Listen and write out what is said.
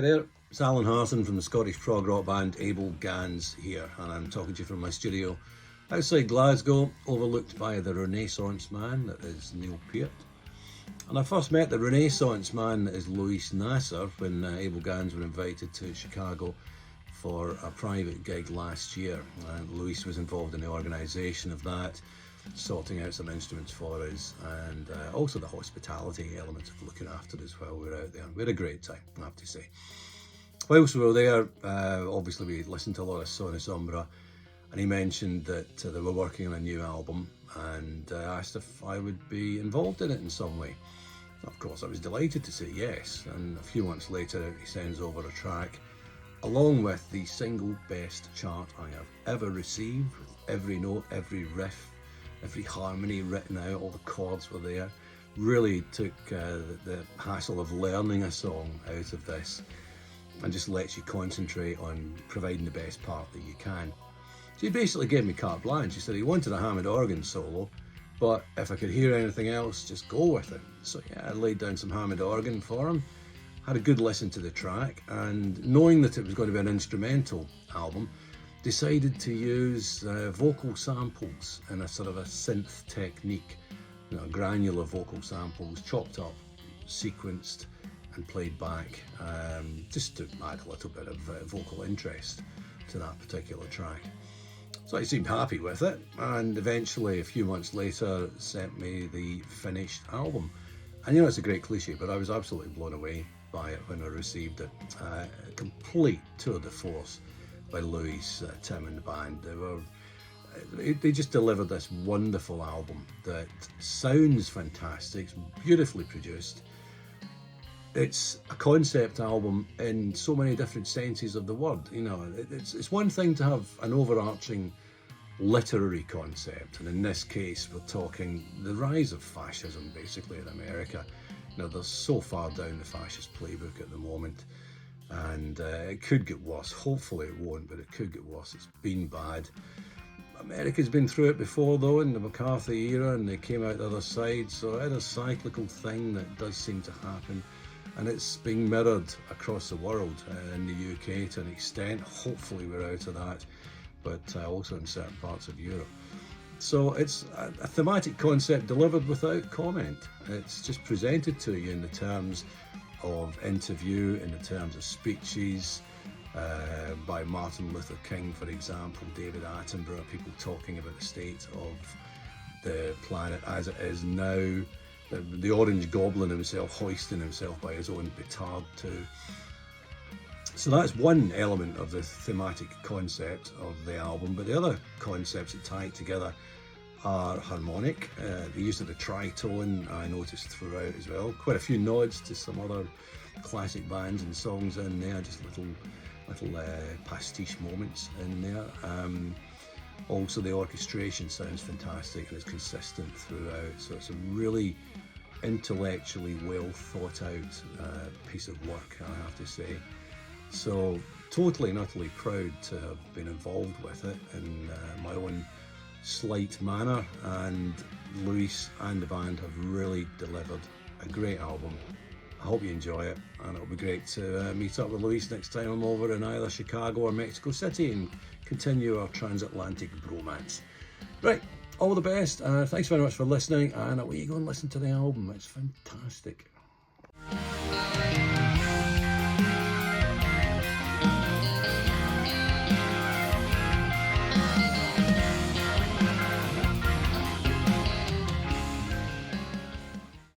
Hi there, it's Alan Hearton from the Scottish prog rock band Abel, Ganz here, and I'm talking to you from my studio outside Glasgow, overlooked by the Renaissance man that is Neil Peart. And I first met the Renaissance man that is Louis Nasser when Abel Ganz were invited to Chicago for a private gig last year. Louis was involved in the organisation of that, sorting out some instruments for us, and also the hospitality elements of looking after us while we were out there. We had a great time, I have to say. Whilst we were there, obviously we listened to a lot of Sonus Umbra, and he mentioned that they were working on a new album, and asked if I would be involved in it in some way. Of course, I was delighted to say yes, and a few months later he sends over a track along with the single best chart I have ever received, with every note, every riff, every harmony written out, all the chords were there. Really took the hassle of learning a song out of this, and just lets you concentrate on providing the best part that you can. So he basically gave me carte blanche. He said he wanted a Hammond organ solo, but if I could hear anything else, just go with it. So yeah, I laid down some Hammond organ for him, had a good listen to the track, and knowing that it was going to be an instrumental album, decided to use vocal samples in a sort of a synth technique, granular vocal samples, chopped up, sequenced and played back, just to add a little bit of vocal interest to that particular track. So I seemed happy with it, and eventually a few months later sent me the finished album. And it's a great cliche, but I was absolutely blown away by it when I received it. A complete tour de force by Louis, Tim and the band. They just delivered this wonderful album that sounds fantastic, it's beautifully produced. It's a concept album in so many different senses of the word. It's one thing to have an overarching literary concept, and in this case we're talking the rise of fascism basically in America. They're so far down the fascist playbook at the moment, and it could get worse. Hopefully it won't, but it could get worse. It's been bad. America's been through it before though, in the McCarthy era, and they came out the other side, so it's a cyclical thing that does seem to happen, and it's being mirrored across the world, in the UK to an extent. Hopefully we're out of that, but also in certain parts of Europe. So it's a thematic concept delivered without comment. It's just presented to you in the terms of interview, in the terms of speeches by Martin Luther King, for example, David Attenborough, people talking about the state of the planet as it is now, the Orange Goblin himself hoisting himself by his own petard too. So that's one element of the thematic concept of the album, but the other concepts that tie it together are harmonic. The use of the tritone I noticed throughout as well. Quite a few nods to some other classic bands and songs in there, just little pastiche moments in there. Also the orchestration sounds fantastic and is consistent throughout, so it's a really intellectually well thought out piece of work, I have to say. So totally and utterly proud to have been involved with it in my own slight manner, and Louis and the band have really delivered a great album. I hope you enjoy it, and it'll be great to meet up with Louis next time I'm over in either Chicago or Mexico City and continue our transatlantic bromance. Right, all the best, thanks very much for listening, and away you go and listen to the album, it's fantastic.